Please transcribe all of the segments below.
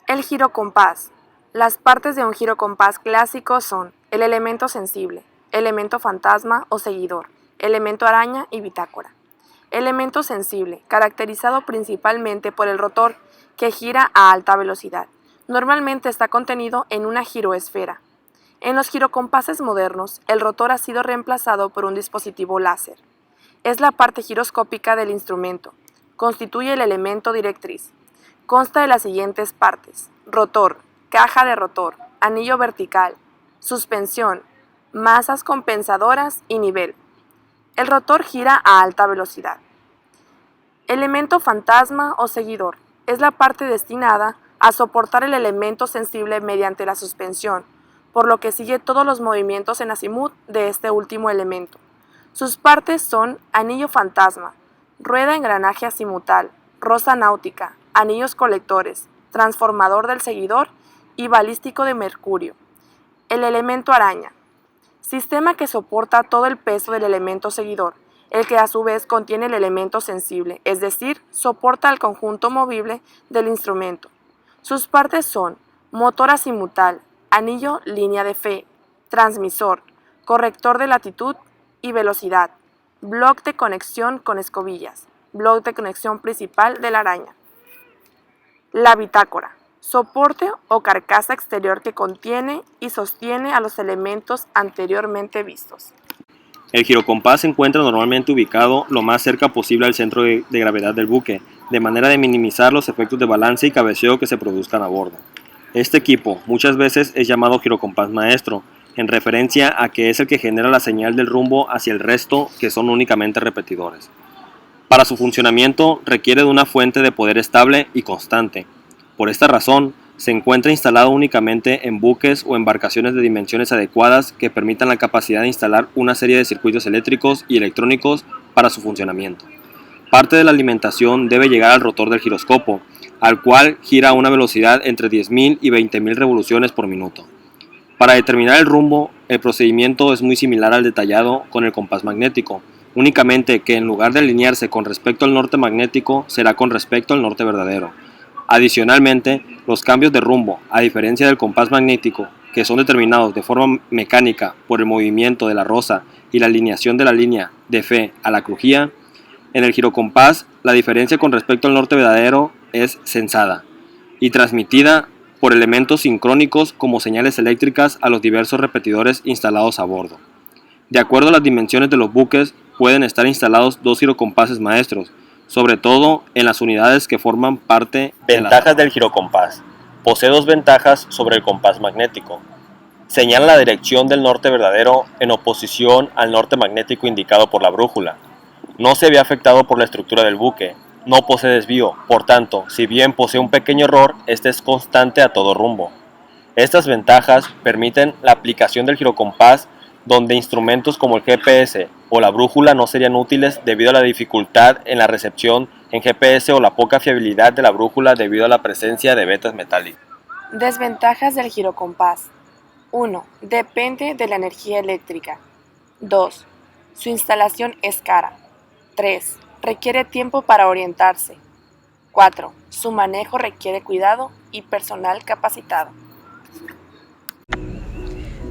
El girocompás. Las partes de un girocompás clásico son el elemento sensible, elemento fantasma o seguidor, elemento araña y bitácora. Elemento sensible, caracterizado principalmente por el rotor, que gira a alta velocidad. Normalmente está contenido en una giroesfera. En los girocompases modernos, el rotor ha sido reemplazado por un dispositivo láser. Es la parte giroscópica del instrumento. Constituye el elemento directriz. Consta de las siguientes partes: rotor, caja de rotor, anillo vertical, suspensión, masas compensadoras y nivel. El rotor gira a alta velocidad. Elemento fantasma o seguidor. Es la parte destinada a soportar el elemento sensible mediante la suspensión, por lo que sigue todos los movimientos en azimut de este último elemento. Sus partes son anillo fantasma, rueda engranaje azimutal, rosa náutica, anillos colectores, transformador del seguidor y balístico de mercurio. El elemento araña. Sistema que soporta todo el peso del elemento seguidor, el que a su vez contiene el elemento sensible, es decir, soporta el conjunto movible del instrumento. Sus partes son motor azimutal, anillo línea de fe, transmisor, corrector de latitud y velocidad, bloc de conexión con escobillas, bloc de conexión principal de la araña. La bitácora. Soporte o carcasa exterior que contiene y sostiene a los elementos anteriormente vistos. El girocompás se encuentra normalmente ubicado lo más cerca posible al centro de gravedad del buque, de manera de minimizar los efectos de balance y cabeceo que se produzcan a bordo. Este equipo muchas veces es llamado girocompás maestro, en referencia a que es el que genera la señal del rumbo hacia el resto, que son únicamente repetidores. Para su funcionamiento requiere de una fuente de poder estable y constante. Por esta razón, se encuentra instalado únicamente en buques o embarcaciones de dimensiones adecuadas que permitan la capacidad de instalar una serie de circuitos eléctricos y electrónicos para su funcionamiento. Parte de la alimentación debe llegar al rotor del giroscopo, al cual gira a una velocidad entre 10.000 y 20.000 revoluciones por minuto. Para determinar el rumbo, el procedimiento es muy similar al detallado con el compás magnético, únicamente que en lugar de alinearse con respecto al norte magnético, será con respecto al norte verdadero. Adicionalmente, los cambios de rumbo, a diferencia del compás magnético, que son determinados de forma mecánica por el movimiento de la rosa y la alineación de la línea de fe a la crujía, en el girocompás la diferencia con respecto al norte verdadero es sensada y transmitida por elementos sincrónicos como señales eléctricas a los diversos repetidores instalados a bordo. De acuerdo a las dimensiones de los buques, pueden estar instalados dos girocompases maestros, sobre todo en las unidades que forman parte de Ventajas del girocompás. Posee dos ventajas sobre el compás magnético. Señala la dirección del norte verdadero en oposición al norte magnético indicado por la brújula. No se ve afectado por la estructura del buque. No posee desvío, por tanto, si bien posee un pequeño error, este es constante a todo rumbo. Estas ventajas permiten la aplicación del girocompás donde instrumentos como el GPS o la brújula no serían útiles debido a la dificultad en la recepción en GPS o la poca fiabilidad de la brújula debido a la presencia de vetas metálicas. Desventajas del girocompás. 1. Depende de la energía eléctrica. 2. Su instalación es cara. 3. Requiere tiempo para orientarse. 4. Su manejo requiere cuidado y personal capacitado.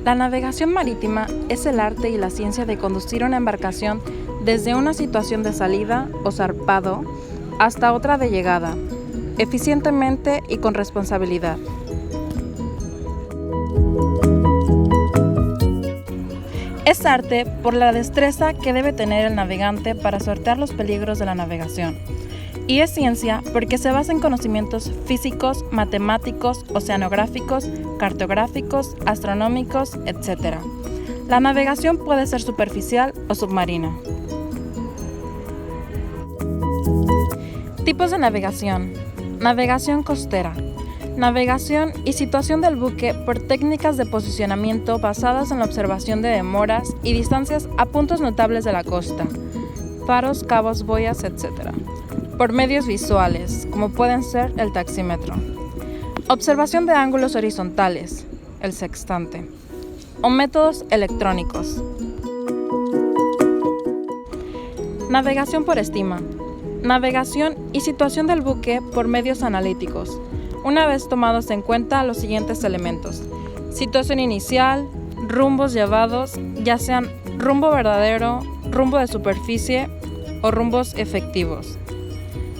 La navegación marítima es el arte y la ciencia de conducir una embarcación desde una situación de salida o zarpado hasta otra de llegada, eficientemente y con responsabilidad. Es arte por la destreza que debe tener el navegante para sortear los peligros de la navegación. Y es ciencia porque se basa en conocimientos físicos, matemáticos, oceanográficos, cartográficos, astronómicos, etc. La navegación puede ser superficial o submarina. Tipos de navegación. Navegación costera. Navegación y situación del buque por técnicas de posicionamiento basadas en la observación de demoras y distancias a puntos notables de la costa, faros, cabos, boyas, etc. Por medios visuales, como pueden ser el taxímetro. Observación de ángulos horizontales, el sextante. O métodos electrónicos. Navegación por estima. Navegación y situación del buque por medios analíticos. una vez tomados en cuenta los siguientes elementos: situación inicial, rumbos llevados, ya sean rumbo verdadero, rumbo de superficie o rumbos efectivos,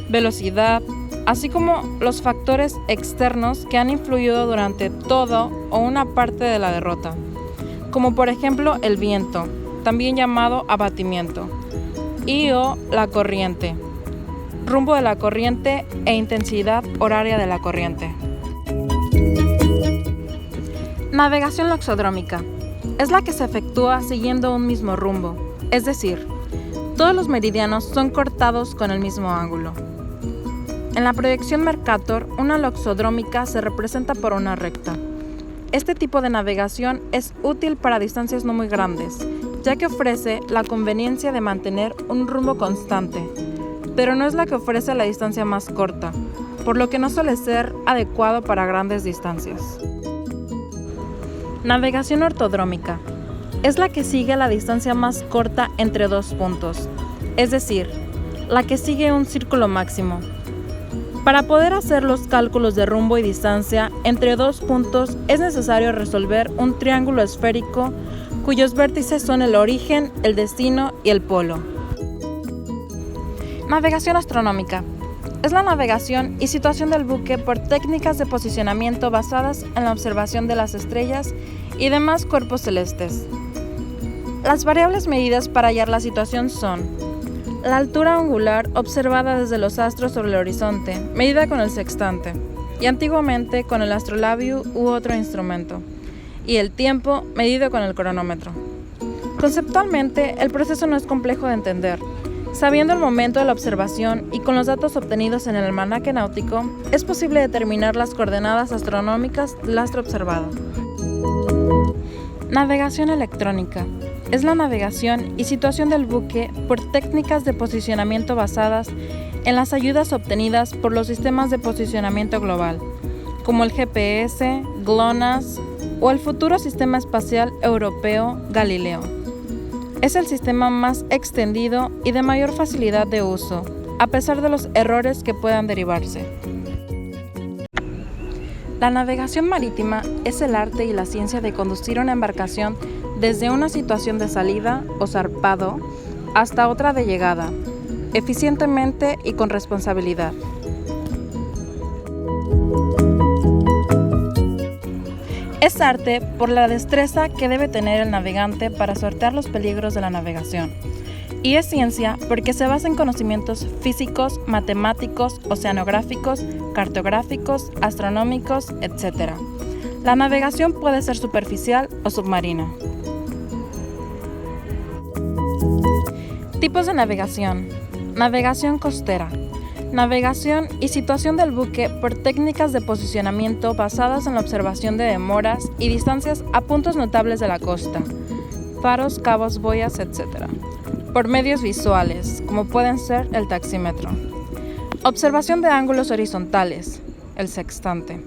velocidad, así como los factores externos que han influido durante todo o una parte de la derrota, como por ejemplo el viento, también llamado abatimiento, y/o la corriente, rumbo de la corriente e intensidad horaria de la corriente. Navegación loxodrómica es la que se efectúa siguiendo un mismo rumbo, es decir, todos los meridianos son cortados con el mismo ángulo. En la proyección Mercator, una loxodrómica se representa por una recta. Este tipo de navegación es útil para distancias no muy grandes, ya que ofrece la conveniencia de mantener un rumbo constante, pero no es la que ofrece la distancia más corta, por lo que no suele ser adecuado para grandes distancias. Navegación ortodrómica es la que sigue la distancia más corta entre dos puntos, es decir, la que sigue un círculo máximo. Para poder hacer los cálculos de rumbo y distancia entre dos puntos es necesario resolver un triángulo esférico cuyos vértices son el origen, el destino y el polo. Navegación astronómica es la navegación y situación del buque por técnicas de posicionamiento basadas en la observación de las estrellas y demás cuerpos celestes. Las variables medidas para hallar la situación son la altura angular observada desde los astros sobre el horizonte, medida con el sextante, y antiguamente con el astrolabio u otro instrumento, y el tiempo medido con el cronómetro. Conceptualmente, el proceso no es complejo de entender. Sabiendo el momento de la observación y con los datos obtenidos en el almanaque náutico, es posible determinar las coordenadas astronómicas del astro observado. Navegación electrónica es la navegación y situación del buque por técnicas de posicionamiento basadas en las ayudas obtenidas por los sistemas de posicionamiento global, como el GPS, GLONASS o el futuro Sistema Espacial Europeo Galileo. Es el sistema más extendido y de mayor facilidad de uso, a pesar de los errores que puedan derivarse. La navegación marítima es el arte y la ciencia de conducir una embarcación desde una situación de salida o zarpado hasta otra de llegada, eficientemente y con responsabilidad. Es arte por la destreza que debe tener el navegante para sortear los peligros de la navegación. Y es ciencia porque se basa en conocimientos físicos, matemáticos, oceanográficos, cartográficos, astronómicos, etc. La navegación puede ser superficial o submarina. Tipos de navegación. Navegación costera. Navegación y situación del buque por técnicas de posicionamiento basadas en la observación de demoras y distancias a puntos notables de la costa, faros, cabos, boyas, etc. Por medios visuales, como pueden ser el taxímetro. Observación de ángulos horizontales, el sextante.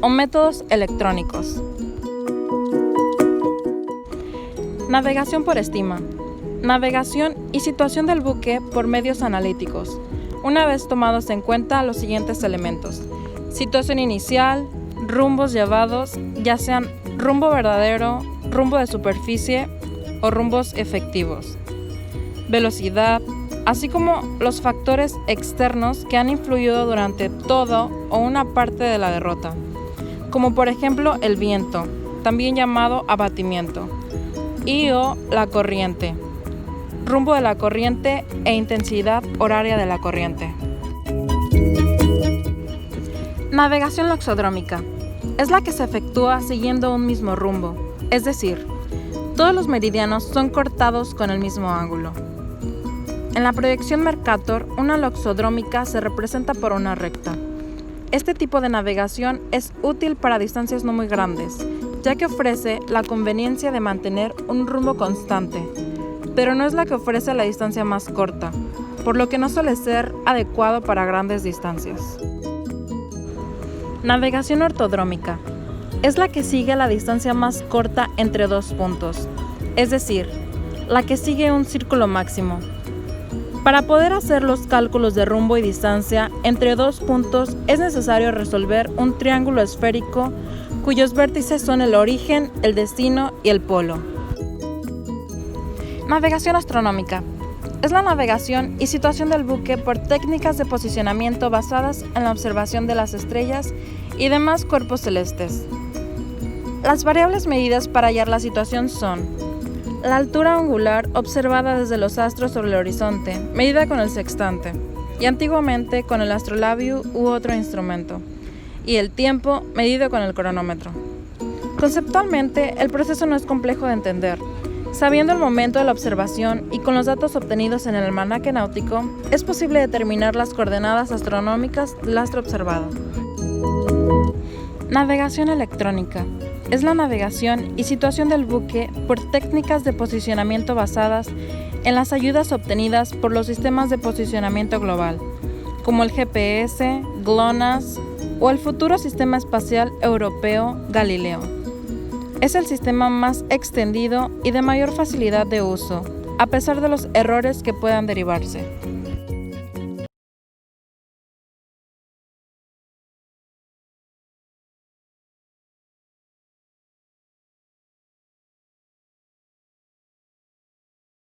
O métodos electrónicos. Navegación por estima. Navegación y situación del buque por medios analíticos, una vez tomados en cuenta los siguientes elementos: situación inicial, rumbos llevados, ya sean rumbo verdadero, rumbo de superficie o rumbos efectivos, velocidad, así como los factores externos que han influido durante todo o una parte de la derrota, como por ejemplo el viento, también llamado abatimiento, y/o la corriente, rumbo de la corriente e intensidad horaria de la corriente. Navegación loxodrómica es la que se efectúa siguiendo un mismo rumbo, es decir, todos los meridianos son cortados con el mismo ángulo. En la proyección Mercator, una loxodrómica se representa por una recta. Este tipo de navegación es útil para distancias no muy grandes, ya que ofrece la conveniencia de mantener un rumbo constante, pero no es la que ofrece la distancia más corta, por lo que no suele ser adecuado para grandes distancias. Navegación ortodrómica es la que sigue la distancia más corta entre dos puntos, es decir, la que sigue un círculo máximo. Para poder hacer los cálculos de rumbo y distancia entre dos puntos es necesario resolver un triángulo esférico cuyos vértices son el origen, el destino y el polo. Navegación astronómica. Es la navegación y situación del buque por técnicas de posicionamiento basadas en la observación de las estrellas y demás cuerpos celestes. Las variables medidas para hallar la situación son la altura angular observada desde los astros sobre el horizonte, medida con el sextante, y antiguamente con el astrolabio u otro instrumento, y el tiempo medido con el cronómetro. Conceptualmente, el proceso no es complejo de entender. Sabiendo el momento de la observación y con los datos obtenidos en el almanaque náutico, es posible determinar las coordenadas astronómicas del astro observado. Navegación electrónica. Es la navegación y situación del buque por técnicas de posicionamiento basadas en las ayudas obtenidas por los sistemas de posicionamiento global, como el GPS, GLONASS o el futuro Sistema Espacial Europeo Galileo. Es el sistema más extendido y de mayor facilidad de uso, a pesar de los errores que puedan derivarse.